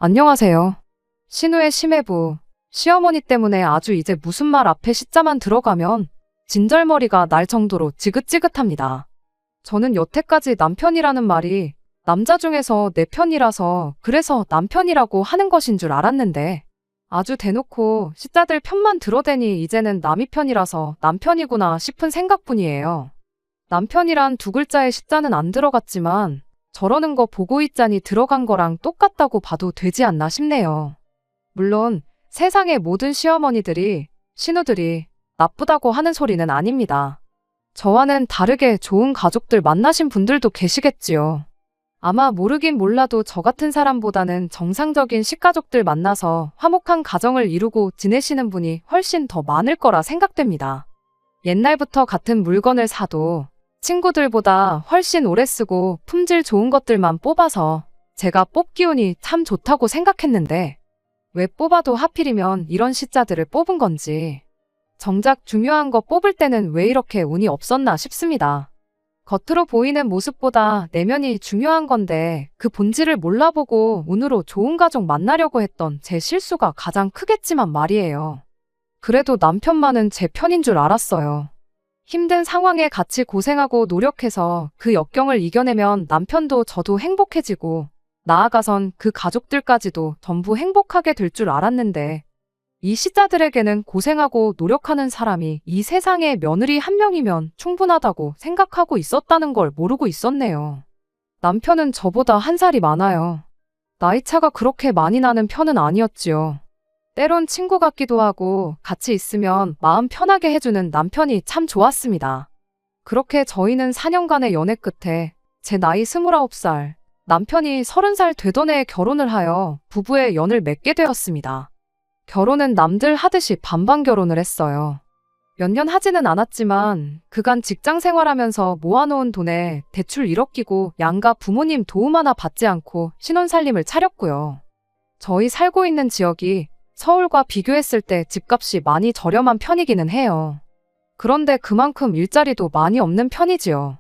안녕하세요. 신우의 심해부. 시어머니 때문에 아주 이제 무슨 말 앞에 시자만 들어가면 진절머리가 날 정도로 지긋지긋합니다. 저는 여태까지 남편이라는 말이 남자 중에서 내 편이라서 그래서 남편이라고 하는 것인 줄 알았는데 아주 대놓고 시자들 편만 들어대니 이제는 남이 편이라서 남편이구나 싶은 생각뿐이에요. 남편이란 두 글자의 시자는 안 들어갔지만 저러는 거 보고 있자니 들어간 거랑 똑같다고 봐도 되지 않나 싶네요. 물론 세상의 모든 시어머니들이, 신우들이 나쁘다고 하는 소리는 아닙니다. 저와는 다르게 좋은 가족들 만나신 분들도 계시겠지요. 아마 모르긴 몰라도 저 같은 사람보다는 정상적인 식가족들 만나서 화목한 가정을 이루고 지내시는 분이 훨씬 더 많을 거라 생각됩니다. 옛날부터 같은 물건을 사도 친구들보다 훨씬 오래 쓰고 품질 좋은 것들만 뽑아서 제가 뽑기 운이 참 좋다고 생각했는데 왜 뽑아도 하필이면 이런 시자들을 뽑은 건지 정작 중요한 거 뽑을 때는 왜 이렇게 운이 없었나 싶습니다. 겉으로 보이는 모습보다 내면이 중요한 건데 그 본질을 몰라보고 운으로 좋은 가족 만나려고 했던 제 실수가 가장 크겠지만 말이에요. 그래도 남편만은 제 편인 줄 알았어요. 힘든 상황에 같이 고생하고 노력해서 그 역경을 이겨내면 남편도 저도 행복해지고 나아가선 그 가족들까지도 전부 행복하게 될 줄 알았는데 이 시자들에게는 고생하고 노력하는 사람이 이 세상에 며느리 한 명이면 충분하다고 생각하고 있었다는 걸 모르고 있었네요. 남편은 저보다 한 살이 많아요. 나이차가 그렇게 많이 나는 편은 아니었지요. 때론 친구 같기도 하고 같이 있으면 마음 편하게 해주는 남편이 참 좋았습니다. 그렇게 저희는 4년간의 연애 끝에 제 나이 29살, 남편이 30살 되던 해에 결혼을 하여 부부의 연을 맺게 되었습니다. 결혼은 남들 하듯이 반반 결혼을 했어요. 몇 년 하지는 않았지만 그간 직장 생활하면서 모아놓은 돈에 대출 1억 끼고 양가 부모님 도움 하나 받지 않고 신혼살림을 차렸고요. 저희 살고 있는 지역이 서울과 비교했을 때 집값이 많이 저렴한 편이기는 해요. 그런데 그만큼 일자리도 많이 없는 편이지요.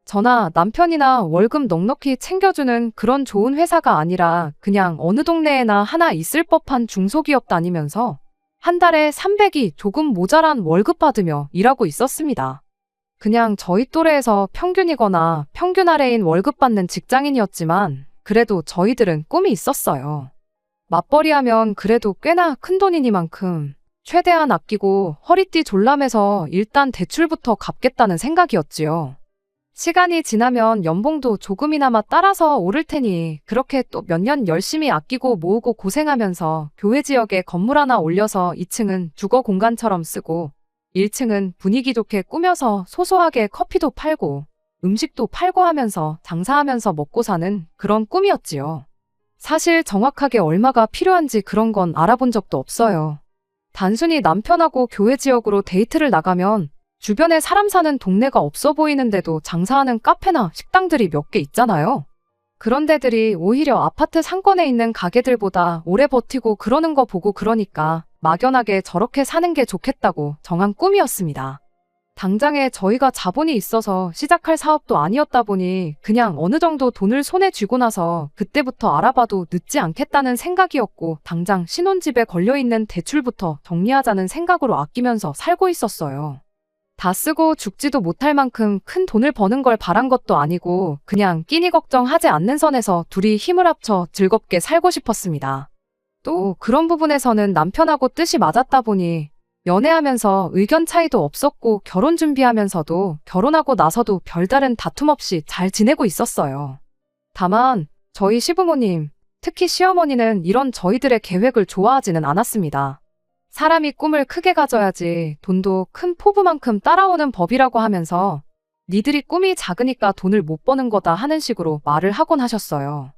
저나 남편이나 월급 넉넉히 챙겨주는 그런 좋은 회사가 아니라 그냥 어느 동네에나 하나 있을 법한 중소기업 다니면서 한 달에 300이 조금 모자란 월급 받으며 일하고 있었습니다. 그냥 저희 또래에서 평균이거나 평균 아래인 월급 받는 직장인이었지만 그래도 저희들은 꿈이 있었어요. 맞벌이 하면 그래도 꽤나 큰 돈이니만큼 최대한 아끼고 허리띠 졸라매서 일단 대출부터 갚겠다는 생각이었지요. 시간이 지나면 연봉도 조금이나마 따라서 오를 테니 그렇게 또 몇 년 열심히 아끼고 모으고 고생하면서 교회 지역에 건물 하나 올려서 2층은 주거 공간처럼 쓰고 1층은 분위기 좋게 꾸며서 소소하게 커피도 팔고 음식도 팔고 하면서 장사하면서 먹고 사는 그런 꿈이었지요. 사실 정확하게 얼마가 필요한지 그런 건 알아본 적도 없어요. 단순히 남편하고 교회 지역으로 데이트를 나가면 주변에 사람 사는 동네가 없어 보이는데도 장사하는 카페나 식당들이 몇 개 있잖아요. 그런 데들이 오히려 아파트 상권에 있는 가게들보다 오래 버티고 그러는 거 보고 그러니까 막연하게 저렇게 사는 게 좋겠다고 정한 꿈이었습니다. 당장에 저희가 자본이 있어서 시작할 사업도 아니었다 보니 그냥 어느 정도 돈을 손에 쥐고 나서 그때부터 알아봐도 늦지 않겠다는 생각이었고 당장 신혼집에 걸려있는 대출부터 정리하자는 생각으로 아끼면서 살고 있었어요. 다 쓰고 죽지도 못할 만큼 큰 돈을 버는 걸 바란 것도 아니고 그냥 끼니 걱정하지 않는 선에서 둘이 힘을 합쳐 즐겁게 살고 싶었습니다. 또 그런 부분에서는 남편하고 뜻이 맞았다 보니 연애하면서 의견 차이도 없었고 결혼 준비하면서도 결혼하고 나서도 별다른 다툼 없이 잘 지내고 있었어요. 다만 저희 시부모님, 특히 시어머니는 이런 저희들의 계획을 좋아하지는 않았습니다. 사람이 꿈을 크게 가져야지 돈도 큰 포부만큼 따라오는 법이라고 하면서 니들이 꿈이 작으니까 돈을 못 버는 거다 하는 식으로 말을 하곤 하셨어요.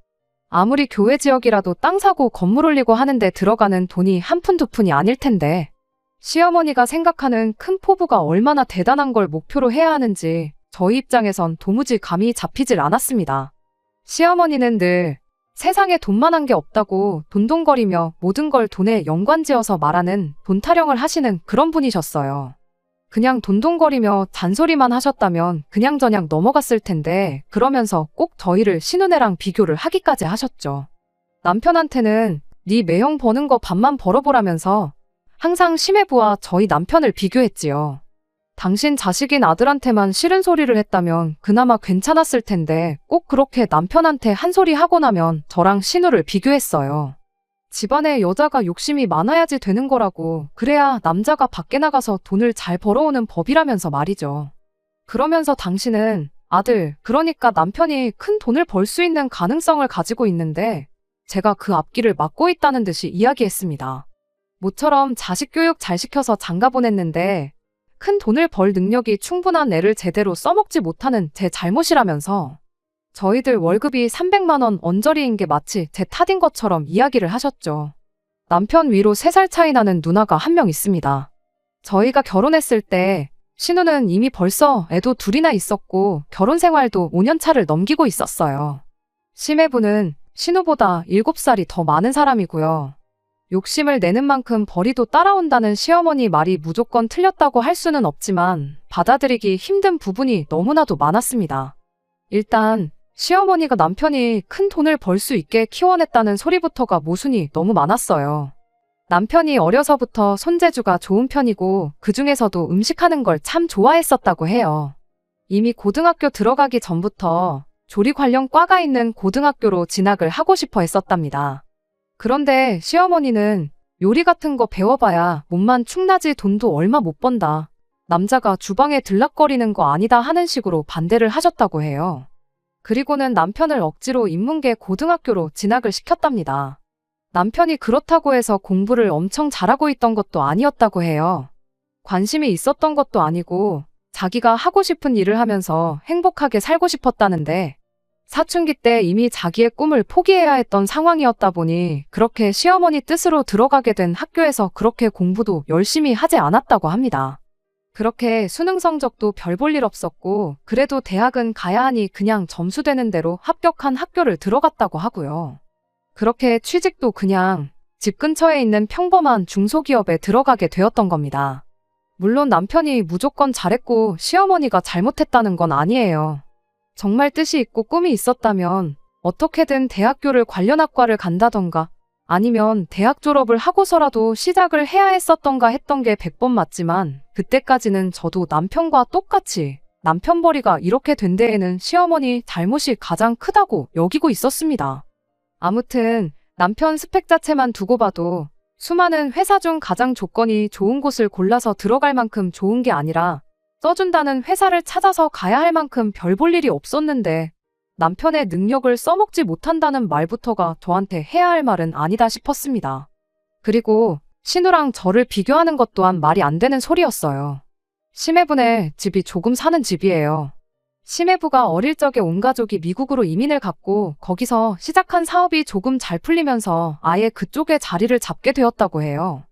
아무리 교회 지역이라도 땅 사고 건물 올리고 하는데 들어가는 돈이 한 푼 두 푼이 아닐 텐데 시어머니가 생각하는 큰 포부가 얼마나 대단한 걸 목표로 해야 하는지 저희 입장에선 도무지 감이 잡히질 않았습니다. 시어머니는 늘 세상에 돈만한 게 없다고 돈돈거리며 모든 걸 돈에 연관지어서 말하는 돈 타령을 하시는 그런 분이셨어요. 그냥 돈돈거리며 잔소리만 하셨다면 그냥저냥 넘어갔을 텐데 그러면서 꼭 저희를 신우네랑 비교를 하기까지 하셨죠. 남편한테는 네 매형 버는 거 반만 벌어보라면서 항상 심해부와 저희 남편을 비교했지요. 당신 자식인 아들한테만 싫은 소리를 했다면 그나마 괜찮았을 텐데 꼭 그렇게 남편한테 한 소리 하고 나면 저랑 신우를 비교했어요. 집안에 여자가 욕심이 많아야지 되는 거라고, 그래야 남자가 밖에 나가서 돈을 잘 벌어오는 법이라면서 말이죠. 그러면서 당신은 아들, 그러니까 남편이 큰 돈을 벌 수 있는 가능성을 가지고 있는데 제가 그 앞길을 막고 있다는 듯이 이야기했습니다. 모처럼 자식 교육 잘 시켜서 장가 보냈는데 큰 돈을 벌 능력이 충분한 애를 제대로 써먹지 못하는 제 잘못이라면서 저희들 월급이 300만 원 언저리인 게 마치 제 탓인 것처럼 이야기를 하셨죠. 남편 위로 3살 차이 나는 누나가 한 명 있습니다. 저희가 결혼했을 때 신우는 이미 벌써 애도 2이나 있었고 결혼 생활도 5년 차를 넘기고 있었어요. 심해부는 신우보다 7살이 더 많은 사람이고요. 욕심을 내는 만큼 벌이도 따라온다는 시어머니 말이 무조건 틀렸다고 할 수는 없지만 받아들이기 힘든 부분이 너무나도 많았습니다. 일단 시어머니가 남편이 큰 돈을 벌 수 있게 키워냈다는 소리부터가 모순이 너무 많았어요. 남편이 어려서부터 손재주가 좋은 편이고 그중에서도 음식하는 걸 참 좋아했었다고 해요. 이미 고등학교 들어가기 전부터 조리 관련 과가 있는 고등학교로 진학을 하고 싶어 했었답니다. 그런데 시어머니는 요리 같은 거 배워봐야 몸만 축나지 돈도 얼마 못 번다. 남자가 주방에 들락거리는 거 아니다 하는 식으로 반대를 하셨다고 해요. 그리고는 남편을 억지로 인문계 고등학교로 진학을 시켰답니다. 남편이 그렇다고 해서 공부를 엄청 잘하고 있던 것도 아니었다고 해요. 관심이 있었던 것도 아니고 자기가 하고 싶은 일을 하면서 행복하게 살고 싶었다는데 사춘기 때 이미 자기의 꿈을 포기해야 했던 상황이었다 보니 그렇게 시어머니 뜻으로 들어가게 된 학교에서 그렇게 공부도 열심히 하지 않았다고 합니다. 그렇게 수능 성적도 별 볼 일 없었고 그래도 대학은 가야 하니 그냥 점수되는 대로 합격한 학교를 들어갔다고 하고요. 그렇게 취직도 그냥 집 근처에 있는 평범한 중소기업에 들어가게 되었던 겁니다. 물론 남편이 무조건 잘했고 시어머니가 잘못했다는 건 아니에요. 정말 뜻이 있고 꿈이 있었다면 어떻게든 대학교를 관련 학과를 간다던가 아니면 대학 졸업을 하고서라도 시작을 해야 했었던가 했던 게 100번 맞지만 그때까지는 저도 남편과 똑같이 남편벌이가 이렇게 된 데에는 시어머니 잘못이 가장 크다고 여기고 있었습니다. 아무튼 남편 스펙 자체만 두고 봐도 수많은 회사 중 가장 조건이 좋은 곳을 골라서 들어갈 만큼 좋은 게 아니라 써준다는 회사를 찾아서 가야 할 만큼 별 볼 일이 없었는데 남편의 능력을 써먹지 못한다는 말부터가 저한테 해야 할 말은 아니다 싶었습니다. 그리고 신우랑 저를 비교하는 것 또한 말이 안 되는 소리였어요. 심해분의 집이 조금 사는 집이에요. 심해부가 어릴 적에 온 가족이 미국으로 이민을 갔고 거기서 시작한 사업이 조금 잘 풀리면서 아예 그쪽에 자리를 잡게 되었다고 해요.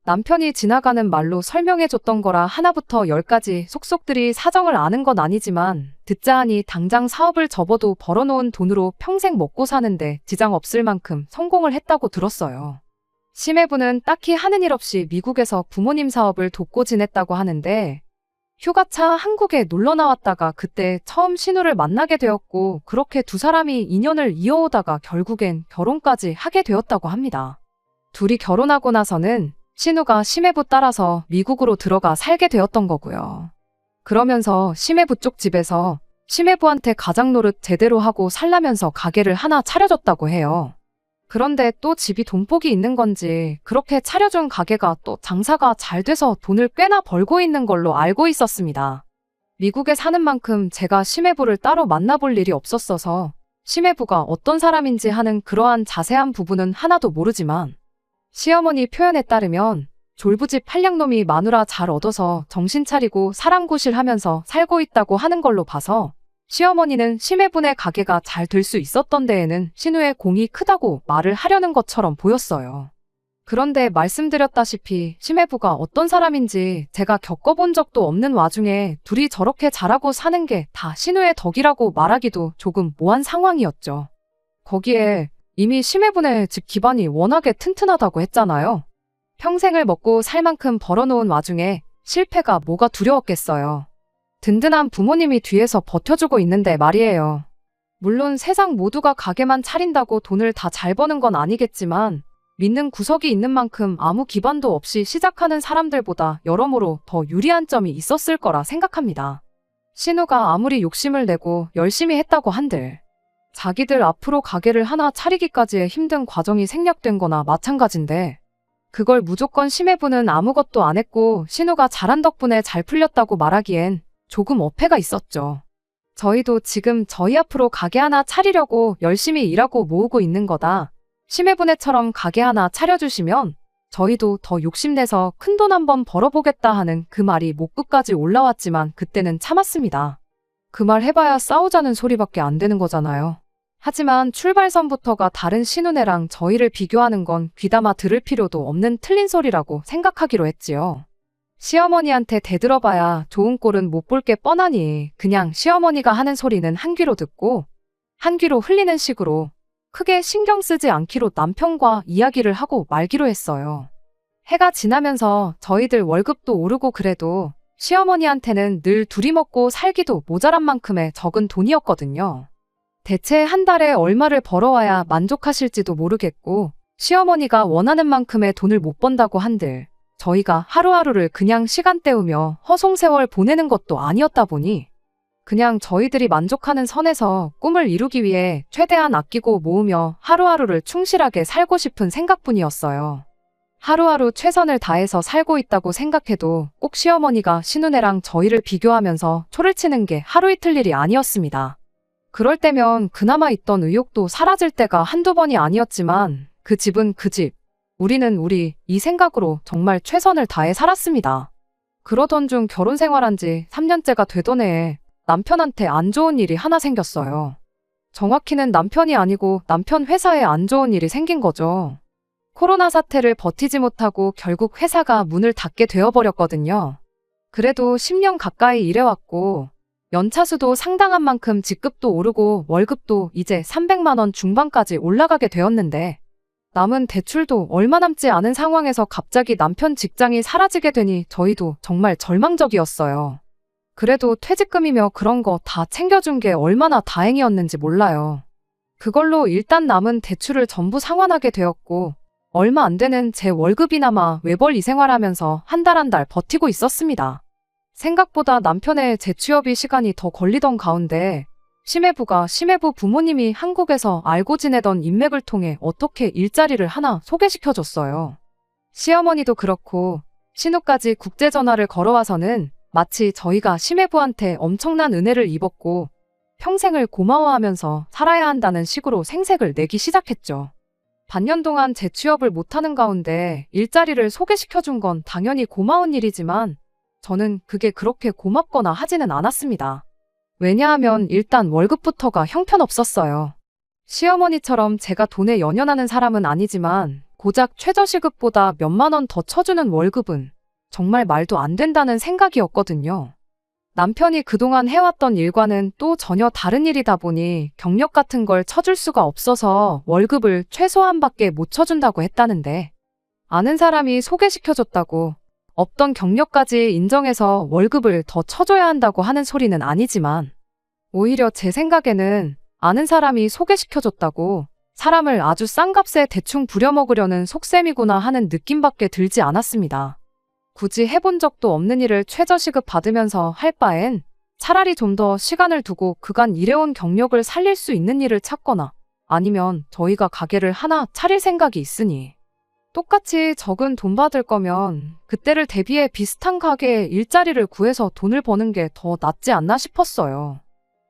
남편이 지나가는 말로 설명해줬던 거라 하나부터 10까지 속속들이 사정을 아는 건 아니지만 듣자 하니 당장 사업을 접어도 벌어놓은 돈으로 평생 먹고 사는데 지장 없을 만큼 성공을 했다고 들었어요. 심해부는 딱히 하는 일 없이 미국에서 부모님 사업을 돕고 지냈다고 하는데 휴가차 한국에 놀러 나왔다가 그때 처음 신우를 만나게 되었고 그렇게 두 사람이 인연을 이어오다가 결국엔 결혼까지 하게 되었다고 합니다. 둘이 결혼하고 나서는 신우가 심해부 따라서 미국으로 들어가 살게 되었던 거고요. 그러면서 심해부 쪽 집에서 심해부한테 가장 노릇 제대로 하고 살라면서 가게를 하나 차려줬다고 해요. 그런데 또 집이 돈복이 있는 건지 그렇게 차려준 가게가 또 장사가 잘 돼서 돈을 꽤나 벌고 있는 걸로 알고 있었습니다. 미국에 사는 만큼 제가 심해부를 따로 만나볼 일이 없었어서 심해부가 어떤 사람인지 하는 그러한 자세한 부분은 하나도 모르지만 시어머니 표현에 따르면 졸부집 팔량놈이 마누라 잘 얻어서 정신 차리고 사랑구실하면서 살고 있다고 하는 걸로 봐서 시어머니는 심해분의 가게가 잘 될 수 있었던 데에는 신우의 공이 크다고 말을 하려는 것처럼 보였어요. 그런데 말씀드렸다시피 심해부가 어떤 사람인지 제가 겪어본 적도 없는 와중에 둘이 저렇게 잘하고 사는 게 다 신우의 덕이라고 말하기도 조금 모한 상황이었죠. 거기에 이미 심해분의 집 기반이 워낙에 튼튼하다고 했잖아요. 평생을 먹고 살 만큼 벌어놓은 와중에 실패가 뭐가 두려웠겠어요. 든든한 부모님이 뒤에서 버텨주고 있는데 말이에요. 물론 세상 모두가 가게만 차린다고 돈을 다 잘 버는 건 아니겠지만 믿는 구석이 있는 만큼 아무 기반도 없이 시작하는 사람들보다 여러모로 더 유리한 점이 있었을 거라 생각합니다. 신우가 아무리 욕심을 내고 열심히 했다고 한들 자기들 앞으로 가게를 하나 차리기까지의 힘든 과정이 생략된 거나 마찬가지인데 그걸 무조건 심해부는 아무것도 안 했고 신우가 잘한 덕분에 잘 풀렸다고 말하기엔 조금 어폐가 있었죠. 저희도 지금 저희 앞으로 가게 하나 차리려고 열심히 일하고 모으고 있는 거다. 심해분해처럼 가게 하나 차려주시면 저희도 더 욕심내서 큰돈 한번 벌어보겠다 하는 그 말이 목구까지 올라왔지만 그때는 참았습니다. 그 말 해봐야 싸우자는 소리밖에 안 되는 거잖아요. 하지만 출발선부터가 다른 신우네랑 저희를 비교하는 건 귀담아 들을 필요도 없는 틀린 소리라고 생각하기로 했지요. 시어머니한테 대들어봐야 좋은 꼴은 못 볼 게 뻔하니 그냥 시어머니가 하는 소리는 한 귀로 듣고 한 귀로 흘리는 식으로 크게 신경 쓰지 않기로 남편과 이야기를 하고 말기로 했어요. 해가 지나면서 저희들 월급도 오르고 그래도 시어머니한테는 늘 둘이 먹고 살기도 모자란 만큼의 적은 돈이었거든요. 대체 한 달에 얼마를 벌어와야 만족하실지도 모르겠고 시어머니가 원하는 만큼의 돈을 못 번다고 한들 저희가 하루하루를 그냥 시간 때우며 허송세월 보내는 것도 아니었다 보니 그냥 저희들이 만족하는 선에서 꿈을 이루기 위해 최대한 아끼고 모으며 하루하루를 충실하게 살고 싶은 생각뿐이었어요. 하루하루 최선을 다해서 살고 있다고 생각해도 꼭 시어머니가 신우네랑 저희를 비교하면서 초를 치는 게 하루 이틀 일이 아니었습니다. 그럴 때면 그나마 있던 의욕도 사라질 때가 한두 번이 아니었지만 그 집은 그 집, 우리는 우리 이 생각으로 정말 최선을 다해 살았습니다. 그러던 중 결혼 생활한 지 3년째가 되던 해에 남편한테 안 좋은 일이 하나 생겼어요. 정확히는 남편이 아니고 남편 회사에 안 좋은 일이 생긴 거죠. 코로나 사태를 버티지 못하고 결국 회사가 문을 닫게 되어버렸거든요. 그래도 10년 가까이 일해왔고 연차수도 상당한 만큼 직급도 오르고 월급도 이제 300만 원 중반까지 올라가게 되었는데 남은 대출도 얼마 남지 않은 상황에서 갑자기 남편 직장이 사라지게 되니 저희도 정말 절망적이었어요. 그래도 퇴직금이며 그런 거 다 챙겨준 게 얼마나 다행이었는지 몰라요. 그걸로 일단 남은 대출을 전부 상환하게 되었고 얼마 안 되는 제 월급이나마 외벌이 생활하면서 한 달 한 달 버티고 있었습니다. 생각보다 남편의 재취업이 시간이 더 걸리던 가운데 심해부 부모님이 한국에서 알고 지내던 인맥을 통해 어떻게 일자리를 하나 소개시켜줬어요. 시어머니도 그렇고 신우까지 국제전화를 걸어와서는 마치 저희가 심해부한테 엄청난 은혜를 입었고 평생을 고마워하면서 살아야 한다는 식으로 생색을 내기 시작했죠. 반년 동안 재취업을 못하는 가운데 일자리를 소개시켜준 건 당연히 고마운 일이지만 저는 그게 그렇게 고맙거나 하지는 않았습니다. 왜냐하면 일단 월급부터가 형편없었어요. 시어머니처럼 제가 돈에 연연하는 사람은 아니지만 고작 최저시급보다 몇만 원 더 쳐주는 월급은 정말 말도 안 된다는 생각이었거든요. 남편이 그동안 해왔던 일과는 또 전혀 다른 일이다 보니 경력 같은 걸 쳐줄 수가 없어서 월급을 최소한밖에 못 쳐준다고 했다는데 아는 사람이 소개시켜줬다고 없던 경력까지 인정해서 월급을 더 쳐줘야 한다고 하는 소리는 아니지만 오히려 제 생각에는 아는 사람이 소개시켜줬다고 사람을 아주 싼 값에 대충 부려먹으려는 속셈이구나 하는 느낌밖에 들지 않았습니다. 굳이 해본 적도 없는 일을 최저시급 받으면서 할 바엔 차라리 좀 더 시간을 두고 그간 일해온 경력을 살릴 수 있는 일을 찾거나 아니면 저희가 가게를 하나 차릴 생각이 있으니 똑같이 적은 돈 받을 거면 그때를 대비해 비슷한 가게에 일자리를 구해서 돈을 버는 게 더 낫지 않나 싶었어요.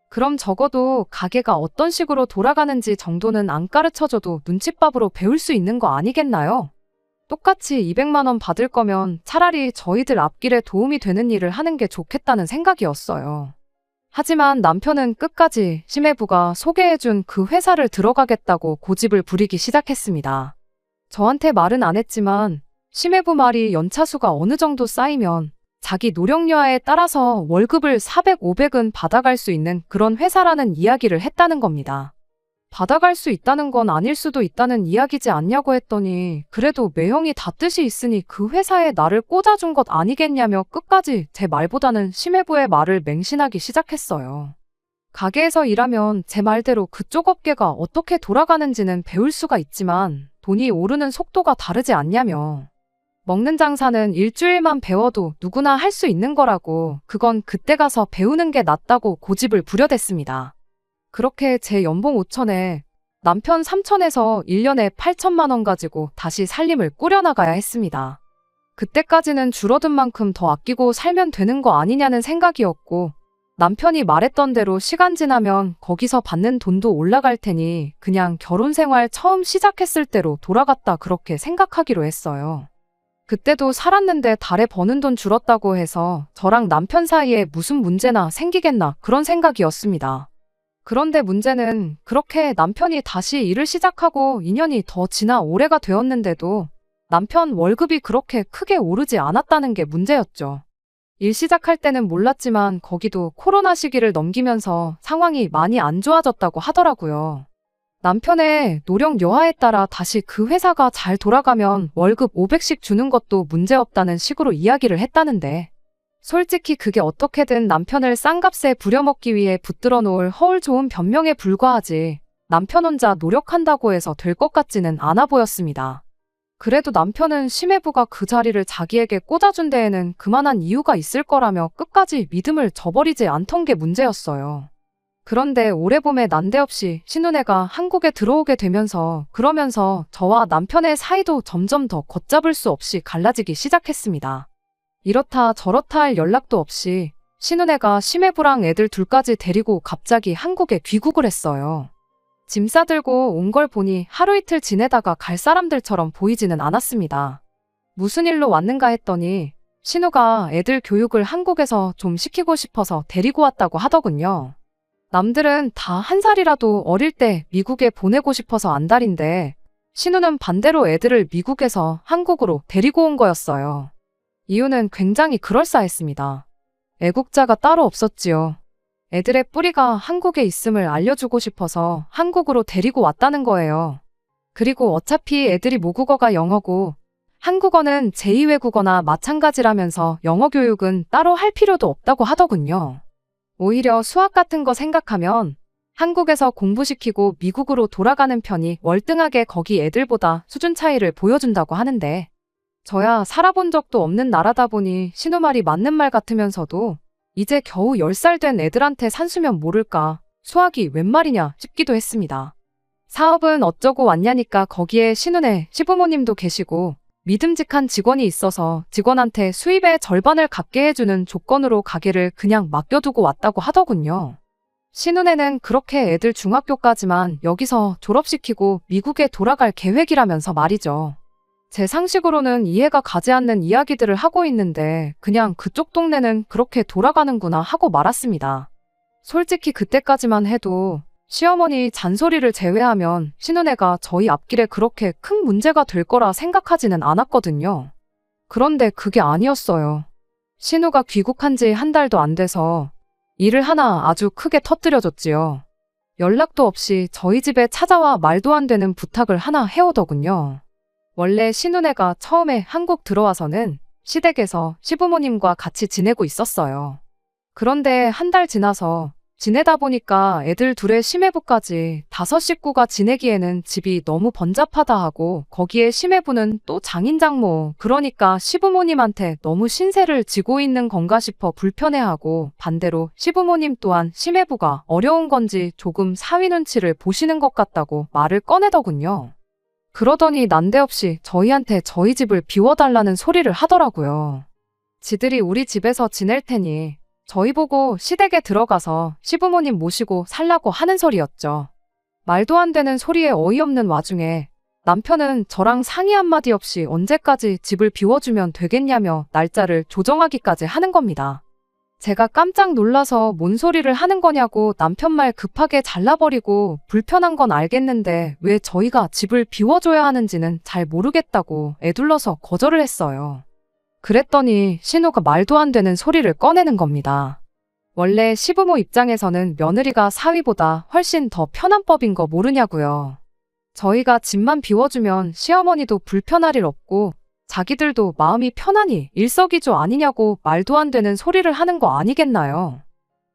그럼 적어도 가게가 어떤 식으로 돌아가는지 정도는 안 가르쳐줘도 눈칫밥으로 배울 수 있는 거 아니겠나요? 똑같이 200만 원 받을 거면 차라리 저희들 앞길에 도움이 되는 일을 하는 게 좋겠다는 생각이었어요. 하지만 남편은 끝까지 심해부가 소개해준 그 회사를 들어가겠다고 고집을 부리기 시작했습니다. 저한테 말은 안 했지만 심해부 말이 연차수가 어느 정도 쌓이면 자기 노력여하에 따라서 월급을 400, 500은 받아갈 수 있는 그런 회사라는 이야기를 했다는 겁니다. 받아갈 수 있다는 건 아닐 수도 있다는 이야기지 않냐고 했더니 그래도 매형이 다 뜻이 있으니 그 회사에 나를 꽂아준 것 아니겠냐며 끝까지 제 말보다는 심해부의 말을 맹신하기 시작했어요. 가게에서 일하면 제 말대로 그쪽 업계가 어떻게 돌아가는지는 배울 수가 있지만 돈이 오르는 속도가 다르지 않냐며. 먹는 장사는 일주일만 배워도 누구나 할 수 있는 거라고 그건 그때 가서 배우는 게 낫다고 고집을 부려댔습니다. 그렇게 제 연봉 5천에 남편 3천에서 1년에 8천만 원 가지고 다시 살림을 꾸려나가야 했습니다. 그때까지는 줄어든 만큼 더 아끼고 살면 되는 거 아니냐는 생각이었고 남편이 말했던 대로 시간 지나면 거기서 받는 돈도 올라갈 테니 그냥 결혼 생활 처음 시작했을 때로 돌아갔다 그렇게 생각하기로 했어요. 그때도 살았는데 달에 버는 돈 줄었다고 해서 저랑 남편 사이에 무슨 문제나 생기겠나 그런 생각이었습니다. 그런데 문제는 그렇게 남편이 다시 일을 시작하고 2년이 더 지나 올해가 되었는데도 남편 월급이 그렇게 크게 오르지 않았다는 게 문제였죠. 일 시작할 때는 몰랐지만 거기도 코로나 시기를 넘기면서 상황이 많이 안 좋아졌다고 하더라고요. 남편의 노력 여하에 따라 다시 그 회사가 잘 돌아가면 월급 500씩 주는 것도 문제없다는 식으로 이야기를 했다는데 솔직히 그게 어떻게든 남편을 싼값에 부려먹기 위해 붙들어 놓을 허울 좋은 변명에 불과하지 남편 혼자 노력한다고 해서 될 것 같지는 않아 보였습니다. 그래도 남편은 심해부가 그 자리를 자기에게 꽂아준 데에는 그만한 이유가 있을 거라며 끝까지 믿음을 저버리지 않던 게 문제였어요. 그런데 올해 봄에 난데없이 신혼애가 한국에 들어오게 되면서 그러면서 저와 남편의 사이도 점점 더 걷잡을 수 없이 갈라지기 시작했습니다. 이렇다 저렇다 할 연락도 없이 신혼애가 심해부랑 애들 둘까지 데리고 갑자기 한국에 귀국을 했어요. 짐 싸들고 온 걸 보니 하루 이틀 지내다가 갈 사람들처럼 보이지는 않았습니다. 무슨 일로 왔는가 했더니 신우가 애들 교육을 한국에서 좀 시키고 싶어서 데리고 왔다고 하더군요. 남들은 다 한 살이라도 어릴 때 미국에 보내고 싶어서 안달인데 신우는 반대로 애들을 미국에서 한국으로 데리고 온 거였어요. 이유는 굉장히 그럴싸했습니다. 애국자가 따로 없었지요. 애들의 뿌리가 한국에 있음을 알려주고 싶어서 한국으로 데리고 왔다는 거예요. 그리고 어차피 애들이 모국어가 영어고 한국어는 제2외국어나 마찬가지라면서 영어 교육은 따로 할 필요도 없다고 하더군요. 오히려 수학 같은 거 생각하면 한국에서 공부시키고 미국으로 돌아가는 편이 월등하게 거기 애들보다 수준 차이를 보여준다고 하는데 저야 살아본 적도 없는 나라다 보니 신우 말이 맞는 말 같으면서도 이제 겨우 10살 된 애들한테 산수면 모를까 수학이 웬 말이냐 싶기도 했습니다. 사업은 어쩌고 왔냐니까 거기에 신우네 시부모님도 계시고 믿음직한 직원이 있어서 직원한테 수입의 절반을 갖게 해주는 조건으로 가게를 그냥 맡겨두고 왔다고 하더군요. 신우네는 그렇게 애들 중학교까지만 여기서 졸업시키고 미국에 돌아갈 계획이라면서 말이죠. 제 상식으로는 이해가 가지 않는 이야기들을 하고 있는데 그냥 그쪽 동네는 그렇게 돌아가는구나 하고 말았습니다. 솔직히 그때까지만 해도 시어머니 잔소리를 제외하면 신은혜가 저희 앞길에 그렇게 큰 문제가 될 거라 생각하지는 않았거든요. 그런데 그게 아니었어요. 신우가 귀국한 지 한 달도 안 돼서 일을 하나 아주 크게 터뜨려줬지요. 연락도 없이 저희 집에 찾아와 말도 안 되는 부탁을 하나 해오더군요. 원래 신은혜가 처음에 한국 들어와서는 시댁에서 시부모님과 같이 지내고 있었어요. 그런데 한 달 지나서 지내다 보니까 애들 둘의 심해부까지 5 식구가 지내기에는 집이 너무 번잡하다 하고 거기에 심해부는 또 장인장모 그러니까 시부모님한테 너무 신세를 지고 있는 건가 싶어 불편해하고 반대로 시부모님 또한 심해부가 어려운 건지 조금 사위 눈치를 보시는 것 같다고 말을 꺼내더군요. 그러더니 난데없이 저희한테 저희 집을 비워달라는 소리를 하더라고요. 지들이 우리 집에서 지낼 테니 저희 보고 시댁에 들어가서 시부모님 모시고 살라고 하는 소리였죠. 말도 안 되는 소리에 어이없는 와중에 남편은 저랑 상의 한마디 없이 언제까지 집을 비워주면 되겠냐며 날짜를 조정하기까지 하는 겁니다. 제가 깜짝 놀라서 뭔 소리를 하는 거냐고 남편 말 급하게 잘라버리고 불편한 건 알겠는데 왜 저희가 집을 비워줘야 하는지는 잘 모르겠다고 애둘러서 거절을 했어요. 그랬더니 신우가 말도 안 되는 소리를 꺼내는 겁니다. 원래 시부모 입장에서는 며느리가 사위보다 훨씬 더 편한 법인 거 모르냐고요. 저희가 집만 비워주면 시어머니도 불편할 일 없고 자기들도 마음이 편하니 일석이조 아니냐고 말도 안 되는 소리를 하는 거 아니겠나요?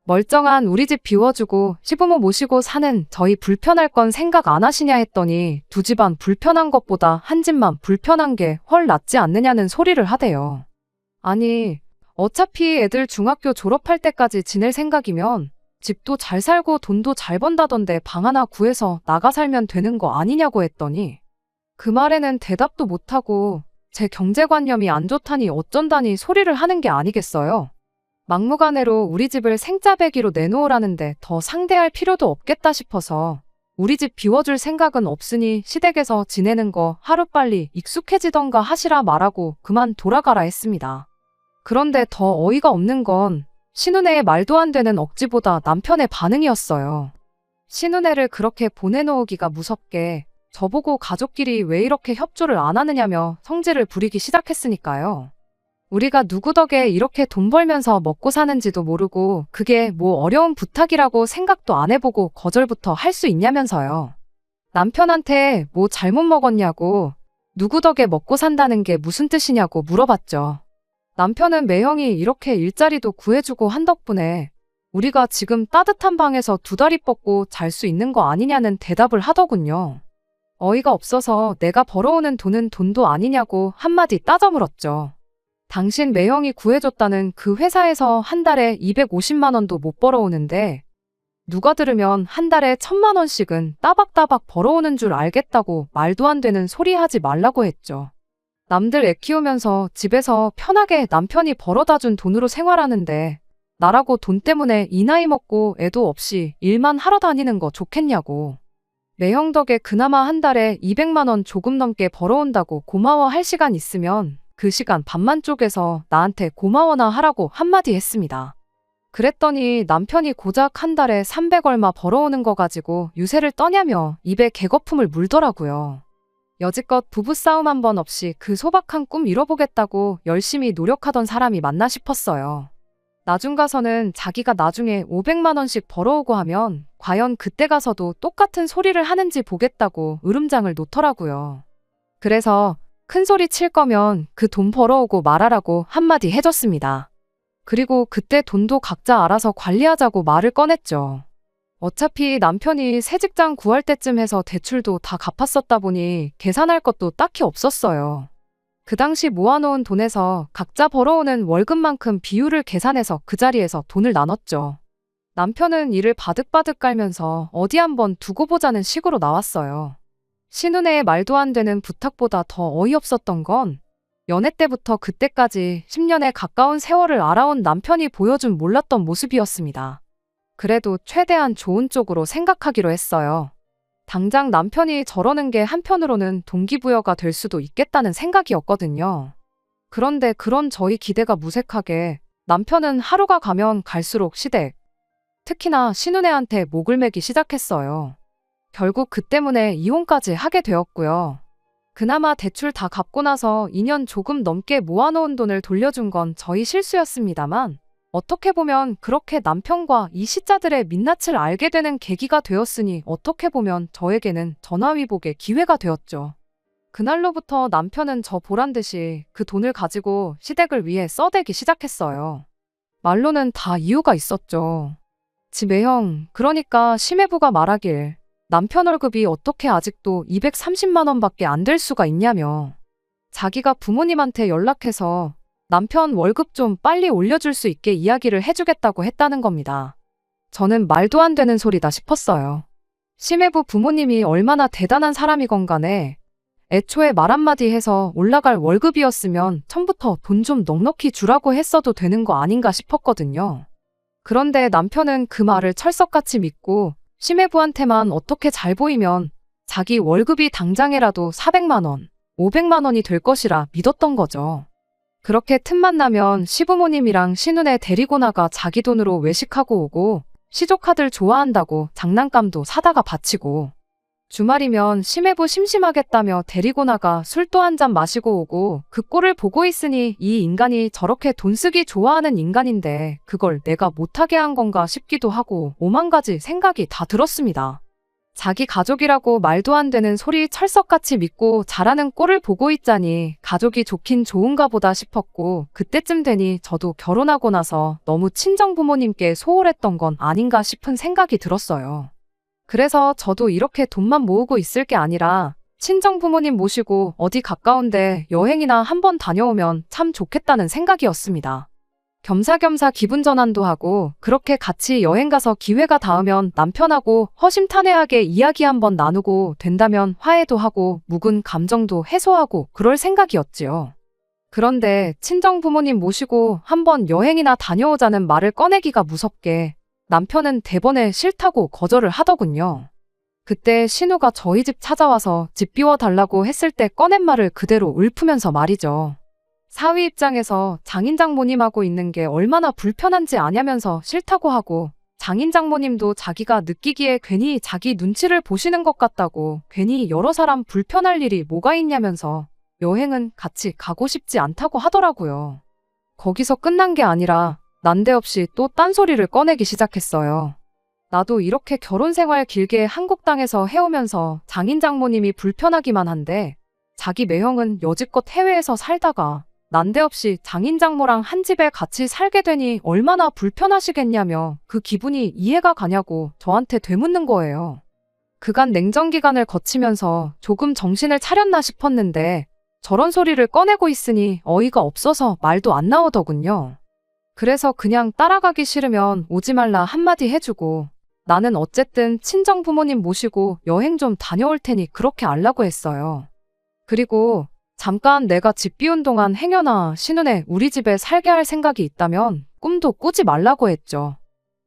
멀쩡한 우리 집 비워주고 시부모 모시고 사는 저희 불편할 건 생각 안 하시냐 했더니 두 집안 불편한 것보다 한 집만 불편한 게 훨 낫지 않느냐는 소리를 하대요. 아니, 어차피 애들 중학교 졸업할 때까지 지낼 생각이면 집도 잘 살고 돈도 잘 번다던데 방 하나 구해서 나가 살면 되는 거 아니냐고 했더니 그 말에는 대답도 못하고 제 경제관념이 안 좋다니 어쩐다니 소리를 하는 게 아니겠어요. 막무가내로 우리 집을 생짜배기로 내놓으라는데 더 상대할 필요도 없겠다 싶어서 우리 집 비워줄 생각은 없으니 시댁에서 지내는 거 하루빨리 익숙해지던가 하시라 말하고 그만 돌아가라 했습니다. 그런데 더 어이가 없는 건 신혼애의 말도 안 되는 억지보다 남편의 반응이었어요. 신혼애를 그렇게 보내놓기가 무섭게 저보고 가족끼리 왜 이렇게 협조를 안 하느냐며 성질을 부리기 시작했으니까요. 우리가 누구 덕에 이렇게 돈 벌면서 먹고 사는지도 모르고 그게 뭐 어려운 부탁이라고 생각도 안 해보고 거절부터 할 수 있냐면서요. 남편한테 뭐 잘못 먹었냐고, 누구 덕에 먹고 산다는 게 무슨 뜻이냐고 물어봤죠. 남편은 매형이 이렇게 일자리도 구해주고 한 덕분에 우리가 지금 따뜻한 방에서 두 다리 뻗고 잘 수 있는 거 아니냐는 대답을 하더군요. 어이가 없어서 내가 벌어오는 돈은 돈도 아니냐고 한마디 따져 물었죠. 당신 매형이 구해줬다는 그 회사에서 한 달에 250만 원도 못 벌어오는데 누가 들으면 한 달에 1,000만 원씩은 따박따박 벌어오는 줄 알겠다고 말도 안 되는 소리 하지 말라고 했죠. 남들 애 키우면서 집에서 편하게 남편이 벌어다 준 돈으로 생활하는데 나라고 돈 때문에 이 나이 먹고 애도 없이 일만 하러 다니는 거 좋겠냐고. 매형 덕에 그나마 한 달에 200만 원 조금 넘게 벌어온다고 고마워할 시간 있으면 그 시간 반만 쪼개서 나한테 고마워나 하라고 한마디 했습니다. 그랬더니 남편이 고작 한 달에 300 얼마 벌어오는 거 가지고 유세를 떠냐며 입에 개거품을 물더라고요. 여지껏 부부싸움 한 번 없이 그 소박한 꿈 이뤄보겠다고 열심히 노력하던 사람이 맞나 싶었어요. 나중 가서는 자기가 나중에 500만 원씩 벌어오고 하면 과연 그때 가서도 똑같은 소리를 하는지 보겠다고 으름장을 놓더라고요. 그래서 큰 소리 칠 거면 그 돈 벌어오고 말하라고 한마디 해줬습니다. 그리고 그때 돈도 각자 알아서 관리하자고 말을 꺼냈죠. 어차피 남편이 새 직장 구할 때쯤 해서 대출도 다 갚았었다 보니 계산할 것도 딱히 없었어요. 그 당시 모아놓은 돈에서 각자 벌어오는 월급만큼 비율을 계산해서 그 자리에서 돈을 나눴죠. 남편은 이를 바득바득 깔면서 어디 한번 두고 보자는 식으로 나왔어요. 신혼애의 말도 안 되는 부탁보다 더 어이없었던 건 연애 때부터 그때까지 10년에 가까운 세월을 알아온 남편이 보여준 몰랐던 모습이었습니다. 그래도 최대한 좋은 쪽으로 생각하기로 했어요. 당장 남편이 저러는 게 한편으로는 동기부여가 될 수도 있겠다는 생각이었거든요. 그런데 그런 저희 기대가 무색하게 남편은 하루가 가면 갈수록 시댁, 특히나 신혼애한테 목을 매기 시작했어요. 결국 그 때문에 이혼까지 하게 되었고요. 그나마 대출 다 갚고 나서 2년 조금 넘게 모아놓은 돈을 돌려준 건 저희 실수였습니다만 어떻게 보면 그렇게 남편과 이 시자들의 민낯을 알게 되는 계기가 되었으니 어떻게 보면 저에게는 전화위복의 기회가 되었죠. 그날로부터 남편은 저 보란 듯이 그 돈을 가지고 시댁을 위해 써대기 시작했어요. 말로는 다 이유가 있었죠. 지 매형, 그러니까 심해부가 말하길 남편 월급이 어떻게 아직도 230만 원밖에 안 될 수가 있냐며. 자기가 부모님한테 연락해서 남편 월급 좀 빨리 올려줄 수 있게 이야기를 해주겠다고 했다는 겁니다. 저는 말도 안 되는 소리다 싶었어요. 심해부 부모님이 얼마나 대단한 사람이건 간에 애초에 말 한마디 해서 올라갈 월급이었으면 처음부터 돈 좀 넉넉히 주라고 했어도 되는 거 아닌가 싶었거든요. 그런데 남편은 그 말을 철석같이 믿고 심해부한테만 어떻게 잘 보이면 자기 월급이 당장에라도 400만 원, 500만 원이 될 것이라 믿었던 거죠. 그렇게 틈만 나면 시부모님이랑 신혼애 데리고 나가 자기 돈으로 외식하고 오고 시조카들 좋아한다고 장난감도 사다가 바치고 주말이면 심해부 심심하겠다며 데리고 나가 술도 한 잔 마시고 오고 그 꼴을 보고 있으니 이 인간이 저렇게 돈 쓰기 좋아하는 인간인데 그걸 내가 못하게 한 건가 싶기도 하고 오만 가지 생각이 다 들었습니다. 자기 가족이라고 말도 안 되는 소리 철석같이 믿고 자라는 꼴을 보고 있자니 가족이 좋긴 좋은가 보다 싶었고, 그때쯤 되니 저도 결혼하고 나서 너무 친정 부모님께 소홀했던 건 아닌가 싶은 생각이 들었어요. 그래서 저도 이렇게 돈만 모으고 있을 게 아니라 친정 부모님 모시고 어디 가까운데 여행이나 한번 다녀오면 참 좋겠다는 생각이었습니다. 겸사겸사 기분 전환도 하고, 그렇게 같이 여행 가서 기회가 닿으면 남편하고 허심탄회하게 이야기 한번 나누고, 된다면 화해도 하고 묵은 감정도 해소하고 그럴 생각이었지요. 그런데 친정 부모님 모시고 한번 여행이나 다녀오자는 말을 꺼내기가 무섭게 남편은 대번에 싫다고 거절을 하더군요. 그때 신우가 저희 집 찾아와서 집 비워달라고 했을 때 꺼낸 말을 그대로 읊으면서 말이죠. 사위 입장에서 장인 장모님하고 있는 게 얼마나 불편한지 아냐면서 싫다고 하고, 장인 장모님도 자기가 느끼기에 괜히 자기 눈치를 보시는 것 같다고, 괜히 여러 사람 불편할 일이 뭐가 있냐면서 여행은 같이 가고 싶지 않다고 하더라고요. 거기서 끝난 게 아니라 난데없이 또 딴소리를 꺼내기 시작했어요. 나도 이렇게 결혼 생활 길게 한국 땅에서 해오면서 장인 장모님이 불편하기만 한데, 자기 매형은 여지껏 해외에서 살다가 난데없이 장인 장모랑 한 집에 같이 살게 되니 얼마나 불편하시겠냐며 그 기분이 이해가 가냐고 저한테 되묻는 거예요. 그간 냉전 기간을 거치면서 조금 정신을 차렸나 싶었는데, 저런 소리를 꺼내고 있으니 어이가 없어서 말도 안 나오더군요. 그래서 그냥 따라가기 싫으면 오지 말라 한마디 해주고, 나는 어쨌든 친정 부모님 모시고 여행 좀 다녀올 테니 그렇게 알라고 했어요. 그리고 잠깐 내가 집 비운 동안 행여나 신우네 우리 집에 살게 할 생각이 있다면 꿈도 꾸지 말라고 했죠.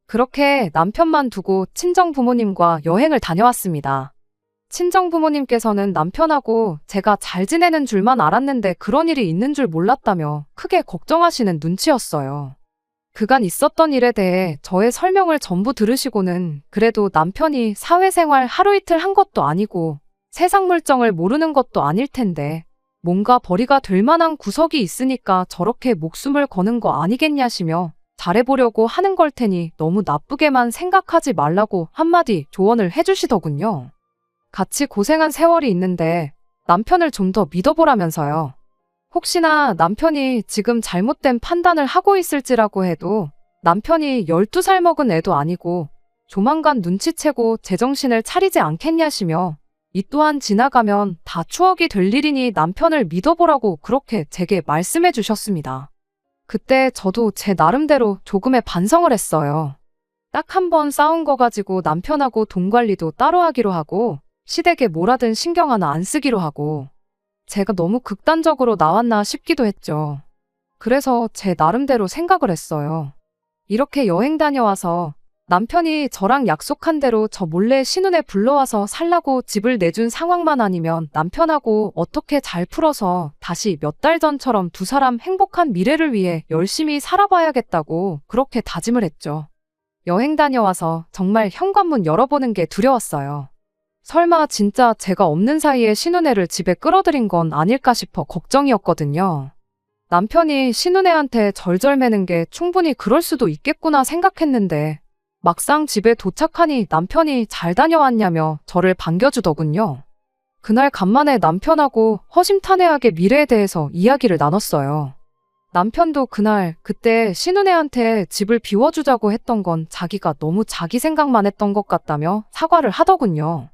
그렇게 남편만 두고 친정 부모님과 여행을 다녀왔습니다. 친정 부모님께서는 남편하고 제가 잘 지내는 줄만 알았는데 그런 일이 있는 줄 몰랐다며 크게 걱정하시는 눈치였어요. 그간 있었던 일에 대해 저의 설명을 전부 들으시고는 그래도 남편이 사회생활 하루 이틀 한 것도 아니고 세상 물정을 모르는 것도 아닐 텐데 뭔가 벌이가 될 만한 구석이 있으니까 저렇게 목숨을 거는 거 아니겠냐시며 잘해보려고 하는 걸 테니 너무 나쁘게만 생각하지 말라고 한마디 조언을 해주시더군요. 같이 고생한 세월이 있는데 남편을 좀 더 믿어보라면서요. 혹시나 남편이 지금 잘못된 판단을 하고 있을지라고 해도 남편이 12살 먹은 애도 아니고 조만간 눈치채고 제정신을 차리지 않겠냐시며 이 또한 지나가면 다 추억이 될 일이니 남편을 믿어보라고 그렇게 제게 말씀해 주셨습니다. 그때 저도 제 나름대로 조금의 반성을 했어요. 딱 한 번 싸운 거 가지고 남편하고 돈 관리도 따로 하기로 하고 시댁에 뭐라든 신경 하나 안 쓰기로 하고 제가 너무 극단적으로 나왔나 싶기도 했죠. 그래서 제 나름대로 생각을 했어요. 이렇게 여행 다녀와서 남편이 저랑 약속한 대로 저 몰래 신혼에 불러와서 살라고 집을 내준 상황만 아니면 남편하고 어떻게 잘 풀어서 다시 몇 달 전처럼 두 사람 행복한 미래를 위해 열심히 살아봐야겠다고 그렇게 다짐을 했죠. 여행 다녀와서 정말 현관문 열어보는 게 두려웠어요. 설마 진짜 제가 없는 사이에 신혼애를 집에 끌어들인 건 아닐까 싶어 걱정이었거든요. 남편이 신혼애한테 절절매는 게 충분히 그럴 수도 있겠구나 생각했는데 막상 집에 도착하니 남편이 잘 다녀왔냐며 저를 반겨주더군요. 그날 간만에 남편하고 허심탄회하게 미래에 대해서 이야기를 나눴어요. 남편도 그때 신혼애한테 집을 비워주자고 했던 건 자기가 너무 자기 생각만 했던 것 같다며 사과를 하더군요.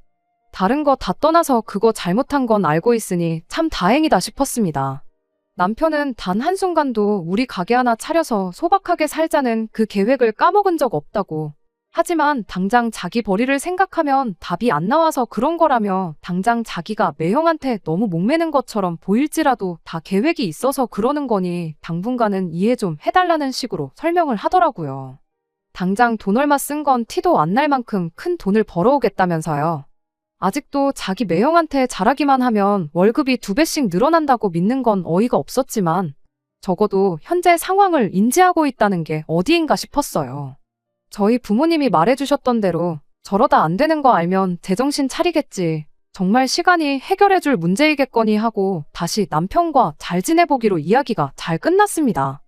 다른 거 다 떠나서 그거 잘못한 건 알고 있으니 참 다행이다 싶었습니다. 남편은 단 한순간도 우리 가게 하나 차려서 소박하게 살자는 그 계획을 까먹은 적 없다고. 하지만 당장 자기 벌이를 생각하면 답이 안 나와서 그런 거라며 당장 자기가 매형한테 너무 목매는 것처럼 보일지라도 다 계획이 있어서 그러는 거니 당분간은 이해 좀 해달라는 식으로 설명을 하더라고요. 당장 돈 얼마 쓴 건 티도 안 날 만큼 큰 돈을 벌어오겠다면서요. 아직도 자기 매형한테 잘하기만 하면 월급이 2배씩 늘어난다고 믿는 건 어이가 없었지만 적어도 현재 상황을 인지하고 있다는 게 어디인가 싶었어요. 저희 부모님이 말해주셨던 대로 저러다 안 되는 거 알면 제정신 차리겠지. 정말 시간이 해결해줄 문제이겠거니 하고 다시 남편과 잘 지내보기로 이야기가 잘 끝났습니다.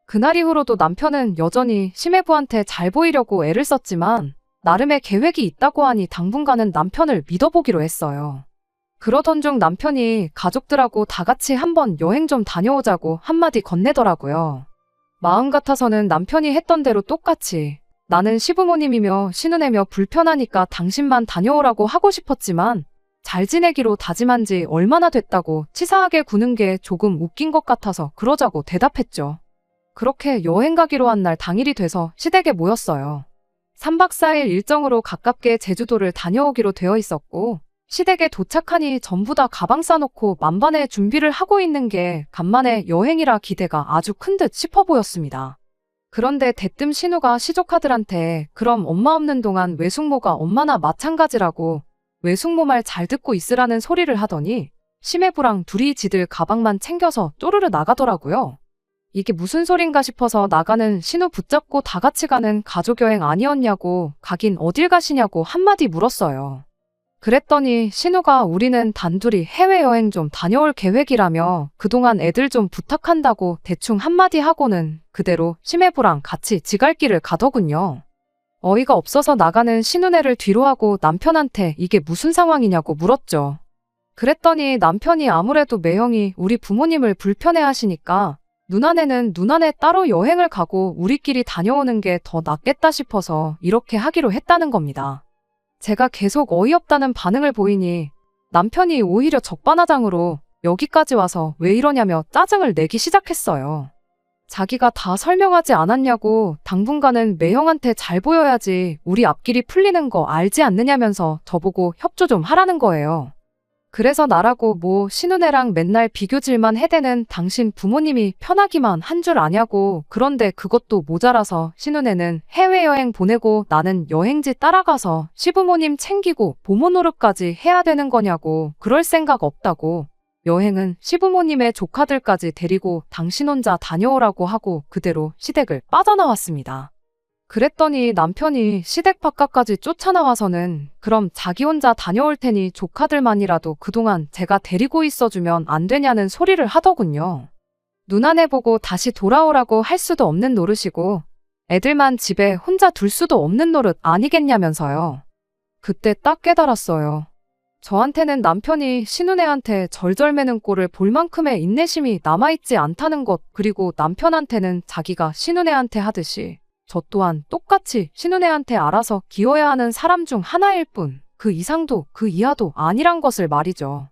그날 이후로도 남편은 여전히 심해부한테 잘 보이려고 애를 썼지만 나름의 계획이 있다고 하니 당분간은 남편을 믿어보기로 했어요. 그러던 중 남편이 가족들하고 다 같이 한번 여행 좀 다녀오자고 한마디 건네더라고요. 마음 같아서는 남편이 했던 대로 똑같이 나는 시부모님이며 신우내며 불편하니까 당신만 다녀오라고 하고 싶었지만 잘 지내기로 다짐한 지 얼마나 됐다고 치사하게 구는 게 조금 웃긴 것 같아서 그러자고 대답했죠. 그렇게 여행 가기로 한 날 당일이 돼서 시댁에 모였어요. 3박 4일 일정으로 가깝게 제주도를 다녀오기로 되어 있었고 시댁에 도착하니 전부 다 가방 싸놓고 만반의 준비를 하고 있는 게 간만에 여행이라 기대가 아주 큰 듯 싶어 보였습니다. 그런데 대뜸 신우가 시조카들한테 그럼 엄마 없는 동안 외숙모가 엄마나 마찬가지라고 외숙모 말 잘 듣고 있으라는 소리를 하더니 시매부랑 둘이 지들 가방만 챙겨서 쪼르르 나가더라고요. 이게 무슨 소린가 싶어서 나가는 신우 붙잡고 다 같이 가는 가족여행 아니었냐고 가긴 어딜 가시냐고 한마디 물었어요. 그랬더니 신우가 우리는 단둘이 해외여행 좀 다녀올 계획이라며 그동안 애들 좀 부탁한다고 대충 한마디 하고는 그대로 시매부랑 같이 지갈길을 가더군요. 어이가 없어서 나가는 신우네를 뒤로 하고 남편한테 이게 무슨 상황이냐고 물었죠. 그랬더니 남편이 아무래도 매형이 우리 부모님을 불편해하시니까 누나네는 누나네 따로 여행을 가고 우리끼리 다녀오는 게 더 낫겠다 싶어서 이렇게 하기로 했다는 겁니다. 제가 계속 어이없다는 반응을 보이니 남편이 오히려 적반하장으로 여기까지 와서 왜 이러냐며 짜증을 내기 시작했어요. 자기가 다 설명하지 않았냐고 당분간은 매형한테 잘 보여야지 우리 앞길이 풀리는 거 알지 않느냐면서 저보고 협조 좀 하라는 거예요. 그래서 나라고 뭐 신우네랑 맨날 비교질만 해대는 당신 부모님이 편하기만 한 줄 아냐고 그런데 그것도 모자라서 신우네는 해외여행 보내고 나는 여행지 따라가서 시부모님 챙기고 보모 노릇까지 해야 되는 거냐고 그럴 생각 없다고 여행은 시부모님의 조카들까지 데리고 당신 혼자 다녀오라고 하고 그대로 시댁을 빠져나왔습니다. 그랬더니 남편이 시댁 바깥까지 쫓아나와서는 그럼 자기 혼자 다녀올 테니 조카들만이라도 그동안 제가 데리고 있어주면 안 되냐는 소리를 하더군요. 누나네 보고 다시 돌아오라고 할 수도 없는 노릇이고 애들만 집에 혼자 둘 수도 없는 노릇 아니겠냐면서요. 그때 딱 깨달았어요. 저한테는 남편이 신우네한테 절절매는 꼴을 볼 만큼의 인내심이 남아있지 않다는 것 그리고 남편한테는 자기가 신우네한테 하듯이 저 또한 똑같이 신우네한테 알아서 기어야 하는 사람 중 하나일 뿐 그 이상도 그 이하도 아니란 것을 말이죠.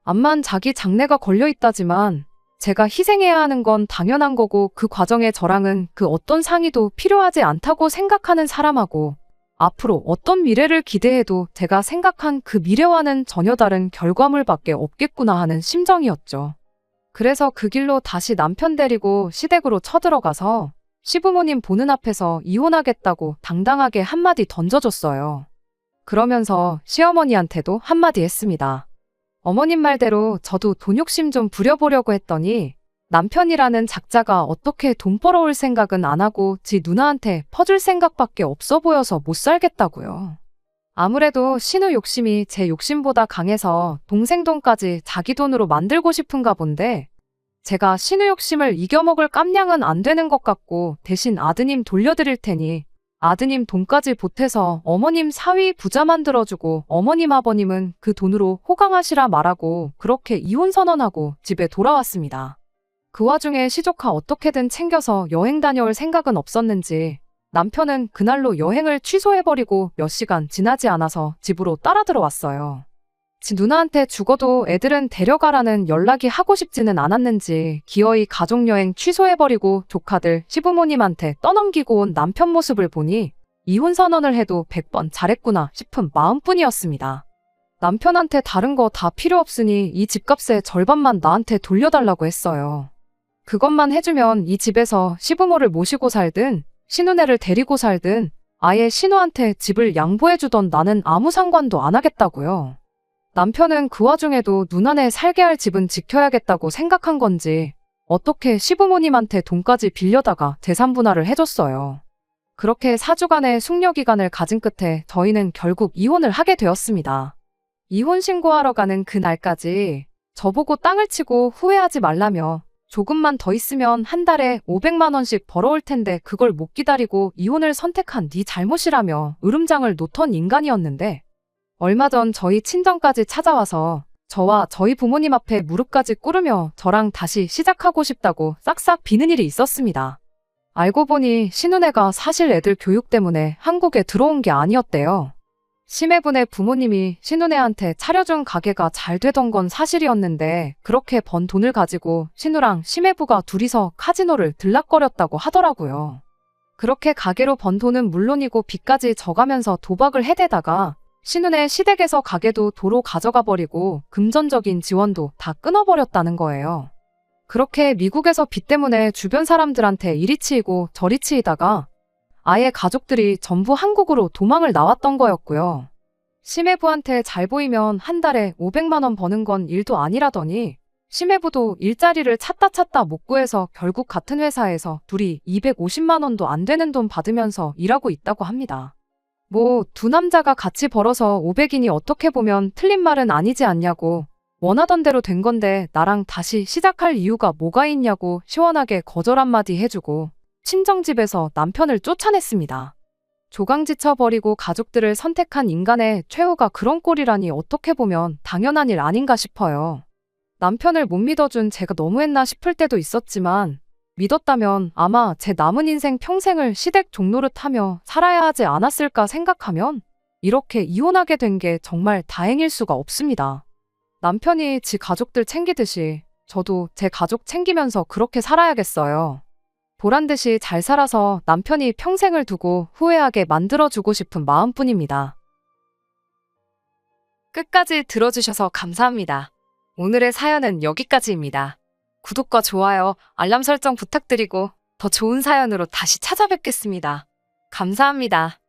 암만 자기 장래가 걸려있다지만 제가 희생해야 하는 건 당연한 거고 그 과정에 저랑은 그 어떤 상의도 필요하지 않다고 생각하는 사람하고 앞으로 어떤 미래를 기대해도 제가 생각한 그 미래와는 전혀 다른 결과물밖에 없겠구나 하는 심정이었죠. 그래서 그 길로 다시 남편 데리고 시댁으로 쳐들어가서 시부모님 보는 앞에서 이혼하겠다고 당당하게 한마디 던져줬어요. 그러면서 시어머니한테도 한마디 했습니다. 어머님 말대로 저도 돈 욕심 좀 부려보려고 했더니 남편이라는 작자가 어떻게 돈 벌어올 생각은 안 하고 지 누나한테 퍼줄 생각밖에 없어 보여서 못 살겠다고요. 아무래도 신우 욕심이 제 욕심보다 강해서 동생 돈까지 자기 돈으로 만들고 싶은가 본데 제가 신우 욕심을 이겨먹을 깜냥은 안 되는 것 같고 대신 아드님 돌려드릴 테니 아드님 돈까지 보태서 어머님 사위 부자 만들어주고 어머님 아버님은 그 돈으로 호강하시라 말하고 그렇게 이혼 선언하고 집에 돌아왔습니다. 그 와중에 시조카 어떻게든 챙겨서 여행 다녀올 생각은 없었는지 남편은 그날로 여행을 취소해버리고 몇 시간 지나지 않아서 집으로 따라 들어왔어요. 지 누나한테 죽어도 애들은 데려가라는 연락이 하고 싶지는 않았는지 기어이 가족여행 취소해버리고 조카들 시부모님한테 떠넘기고 온 남편 모습을 보니 이혼 선언을 해도 100번 잘했구나 싶은 마음뿐이었습니다. 남편한테 다른 거 다 필요 없으니 이 집값의 절반만 나한테 돌려달라고 했어요. 그것만 해주면 이 집에서 시부모를 모시고 살든 신우네를 데리고 살든 아예 신우한테 집을 양보해주던 나는 아무 상관도 안 하겠다고요. 남편은 그 와중에도 누나네 살게 할 집은 지켜야겠다고 생각한 건지 어떻게 시부모님한테 돈까지 빌려다가 재산 분할을 해줬어요. 그렇게 4주간의 숙려기간을 가진 끝에 저희는 결국 이혼을 하게 되었습니다. 이혼 신고하러 가는 그날까지 저보고 땅을 치고 후회하지 말라며 조금만 더 있으면 한 달에 500만 원씩 벌어올 텐데 그걸 못 기다리고 이혼을 선택한 네 잘못이라며 으름장을 놓던 인간이었는데 얼마 전 저희 친정까지 찾아와서 저와 저희 부모님 앞에 무릎까지 꿇으며 저랑 다시 시작하고 싶다고 싹싹 비는 일이 있었습니다. 알고 보니 신혼애가 사실 애들 교육 때문에 한국에 들어온 게 아니었대요. 심해분의 부모님이 신혼애한테 차려준 가게가 잘 되던 건 사실이었는데 그렇게 번 돈을 가지고 신우랑 심해부가 둘이서 카지노를 들락거렸다고 하더라고요. 그렇게 가게로 번 돈은 물론이고 빚까지 져가면서 도박을 해대다가 신혼애 시댁에서 가게도 도로 가져가 버리고 금전적인 지원도 다 끊어버렸다는 거예요. 그렇게 미국에서 빚 때문에 주변 사람들한테 이리 치이고 저리 치이다가 아예 가족들이 전부 한국으로 도망을 나왔던 거였고요. 심해부한테 잘 보이면 한 달에 500만 원 버는 건 일도 아니라더니 심해부도 일자리를 찾다 못 구해서 결국 같은 회사에서 둘이 250만 원도 안 되는 돈 받으면서 일하고 있다고 합니다. 뭐 두 남자가 같이 벌어서 500이니 어떻게 보면 틀린 말은 아니지 않냐고 원하던 대로 된 건데 나랑 다시 시작할 이유가 뭐가 있냐고 시원하게 거절 한마디 해주고 친정집에서 남편을 쫓아냈습니다. 조강지쳐 버리고 가족들을 선택한 인간의 최후가 그런 꼴이라니 어떻게 보면 당연한 일 아닌가 싶어요. 남편을 못 믿어준 제가 너무했나 싶을 때도 있었지만 믿었다면 아마 제 남은 인생 평생을 시댁 종노릇하며 살아야 하지 않았을까 생각하면 이렇게 이혼하게 된 게 정말 다행일 수가 없습니다. 남편이 지 가족들 챙기듯이 저도 제 가족 챙기면서 그렇게 살아야겠어요. 보란듯이 잘 살아서 남편이 평생을 두고 후회하게 만들어주고 싶은 마음뿐입니다. 끝까지 들어주셔서 감사합니다. 오늘의 사연은 여기까지입니다. 구독과 좋아요, 알람 설정 부탁드리고 더 좋은 사연으로 다시 찾아뵙겠습니다. 감사합니다.